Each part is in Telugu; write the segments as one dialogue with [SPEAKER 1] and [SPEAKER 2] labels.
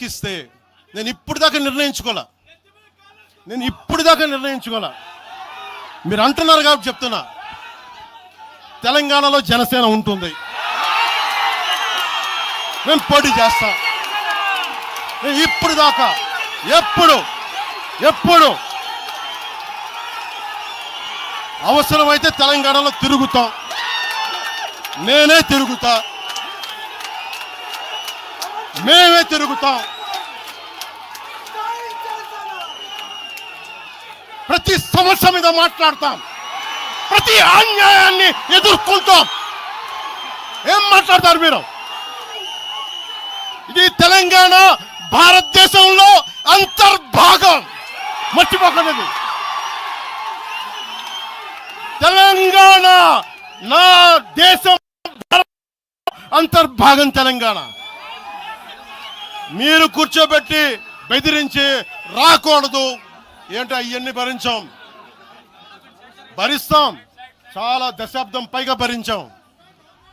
[SPEAKER 1] ఎక్కిస్తే నేను ఇప్పుడు దాకా నిర్ణయించుకోలే. మీరు అంటున్నారు కాబట్టి చెప్తున్నా, తెలంగాణలో జనసేన ఉంటుంది, నేను పోటీ చేస్తా. నేను ఇప్పుడు దాకా ఎప్పుడు అవసరమైతే తెలంగాణలో తిరుగుతాం, నేనే తిరుగుతా, మేమే తిరుగుతాం. ప్రతి సమస్య మీద మాట్లాడతాం, ప్రతి అన్యాయాన్ని ఎదుర్కొంటాం. ఏం మాట్లాడతారు మీరు? ఇది తెలంగాణ భారతదేశంలో అంతర్భాగం, మర్చిపోకండి. తెలంగాణ నా దేశం అంతర్భాగం. తెలంగాణ మీరు కూర్చోబెట్టి బెదిరించి రాకూడదు ఏంటో అవన్నీ భరిస్తాం. చాలా దశాబ్దం పైగా భరించాం.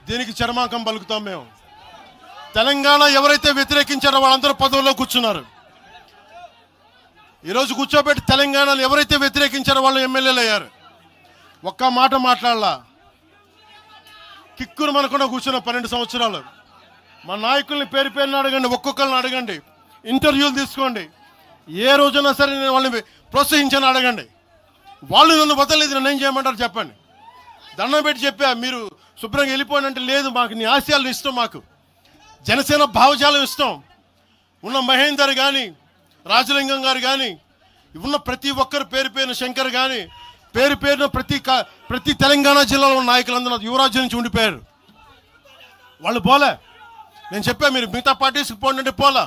[SPEAKER 1] దీనికి చర్మాంకం పలుకుతాం మేము. తెలంగాణ ఎవరైతే వ్యతిరేకించారో వాళ్ళందరూ పదవుల్లో కూర్చున్నారు. ఈరోజు కూర్చోబెట్టి తెలంగాణను ఎవరైతే వ్యతిరేకించారో వాళ్ళు ఎమ్మెల్యేలు అయ్యారు. ఒక్క మాట మాట్లాడలా, కిక్కురు మనకుండా కూర్చున్న 12 సంవత్సరాలు. మా నాయకుల్ని పేరు పేరుని అడగండి, ఒక్కొక్కరిని అడగండి, ఇంటర్వ్యూలు తీసుకోండి. ఏ రోజున సరే నేను వాళ్ళని ప్రోత్సహించని అడగండి. వాళ్ళు నన్ను వదలలేదు, నన్ను ఏం చేయమంటారు చెప్పండి. దండం పెట్టి చెప్పా, మీరు శుభ్రంగా వెళ్ళిపోయిన అంటే లేదు, మాకు నీ ఆశయాలు ఇష్టం, మాకు జనసేన భావజాలం ఇష్టం. ఉన్న మహేందర్ కానీ, రాజలింగం గారు కానీ, ఉన్న ప్రతి ఒక్కరు పేరు పేరున, శంకర్ కానీ పేరు పేరున ప్రతి తెలంగాణ జిల్లాలో ఉన్న నాయకులందరూ యువరాజ్యం నుంచి ఉండిపోయారు. వాళ్ళు పోలే. నేను చెప్పా, మీరు మిగతా పార్టీస్కి పోండి అంటే పోలా.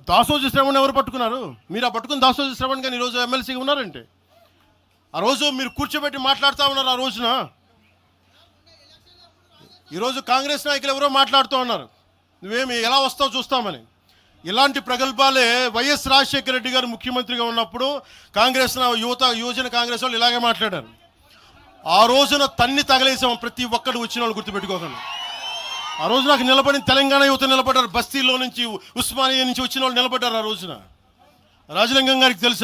[SPEAKER 1] దాసోజు శ్రవణ్ ఎవరు పట్టుకున్నారు? మీరు ఆ పట్టుకుని దాసోజు శ్రవణ్ కానీ ఈరోజు ఎమ్మెల్సీగా ఉన్నారంటే, ఆ రోజు మీరు కూర్చోబెట్టి మాట్లాడుతూ ఉన్నారు. ఆ రోజున ఈరోజు కాంగ్రెస్ నాయకులు ఎవరో మాట్లాడుతూ ఉన్నారు, నువ్వేమి ఎలా వస్తావు చూస్తామని. ఇలాంటి ప్రగల్భాలే వైఎస్ రాజశేఖర రెడ్డి గారు ముఖ్యమంత్రిగా ఉన్నప్పుడు కాంగ్రెస్ యువజన కాంగ్రెస్ వాళ్ళు ఇలాగే మాట్లాడారు. ఆ రోజున తన్ని తగలేసాం ప్రతి ఒక్కరు వచ్చిన వాళ్ళు, గుర్తుపెట్టుకోకండి. ఆ రోజు నాకు నిలబడిన తెలంగాణ యువత నిలబడ్డారు, బస్తీలో నుంచి ఉస్మానియా నుంచి వచ్చిన వాళ్ళు నిలబడ్డారు. ఆ రోజున రాజలింగం గారికి తెలుసు.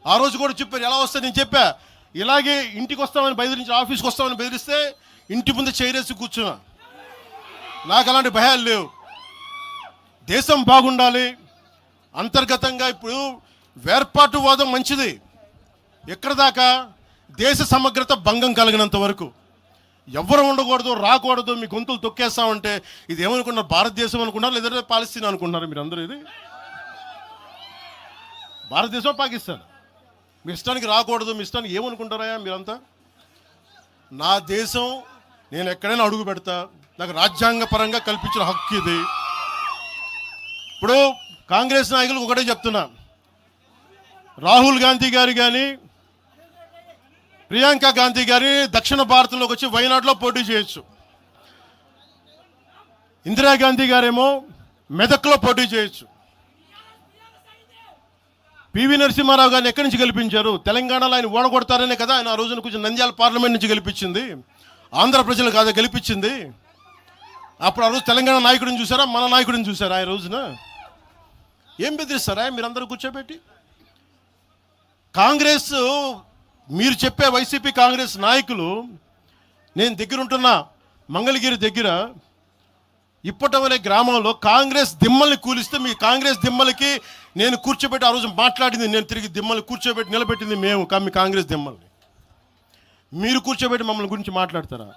[SPEAKER 1] ఆ రోజు కూడా చెప్పారు ఎలా వస్తే. నేను చెప్పా, ఇలాగే ఇంటికి వస్తామని బెదిరించి, ఆఫీస్కి వస్తామని బెదిరిస్తే ఇంటి ముందు చైరేసి కూర్చున్నా. నాకు అలాంటి భయాలు లేవు. దేశం బాగుండాలి అంతర్గతంగా. ఇప్పుడు వేర్పాటువాదం మంచిది ఎక్కడ దాకా? దేశ సమగ్రత భంగం కలిగినంత వరకు. ఎవరు ఉండకూడదు, రాకూడదు, మీ గొంతులు తొక్కేస్తామంటే ఇది ఏమనుకున్నారు? భారతదేశం అనుకున్నారు, లేదంటే పాలస్తీన్ అనుకుంటున్నారు మీరు అందరూ? ఇది భారతదేశం, పాకిస్తాన్. మీ ఇష్టానికి రాకూడదు, మీ ఇష్టానికి ఏమనుకుంటారా మీరంతా? నా దేశం, నేను ఎక్కడైనా అడుగు పెడతా, నాకు రాజ్యాంగ పరంగా కల్పించిన హక్కు ఇది. ఇప్పుడు కాంగ్రెస్ నాయకులకు ఒకటే చెప్తున్నా, రాహుల్ గాంధీ గారు కానీ, ప్రియాంక గాంధీ గారి దక్షిణ భారతంలోకి వచ్చి వైనాడులో పోటీ చేయొచ్చు. ఇందిరాగాంధీ గారేమో మెదక్లో పోటీ చేయొచ్చు. పివి నరసింహారావు గారిని ఎక్కడి నుంచి గెలిపించారు? తెలంగాణలో ఆయన ఓడగొడతారనే కదా ఆయన ఆ రోజున కొంచెం నంద్యాల పార్లమెంట్ నుంచి గెలిపించింది, ఆంధ్ర ప్రజలు కాదా గెలిపించింది. అప్పుడు ఆ రోజు తెలంగాణ నాయకుడిని చూసారా, మన నాయకుడిని చూసారా? ఆ రోజున ఏం బెదిరిస్తారా మీరందరూ కూర్చోబెట్టి? కాంగ్రెస్, మీరు చెప్పే వైసీపీ కాంగ్రెస్ నాయకులు, నేను దగ్గరుంటున్న మంగళగిరి దగ్గర ఇప్పటవలే గ్రామంలో కాంగ్రెస్ దిమ్మల్ని కూలిస్తే, మీ కాంగ్రెస్ దిమ్మలకి నేను కూర్చోబెట్టి ఆ రోజు మాట్లాడింది, నేను తిరిగి దిమ్మల్ని కూర్చోబెట్టి నిలబెట్టింది మేము, మీ కాంగ్రెస్ దిమ్మల్ని. మీరు కూర్చోబెట్టి మమ్మల్ని గురించి మాట్లాడతారా?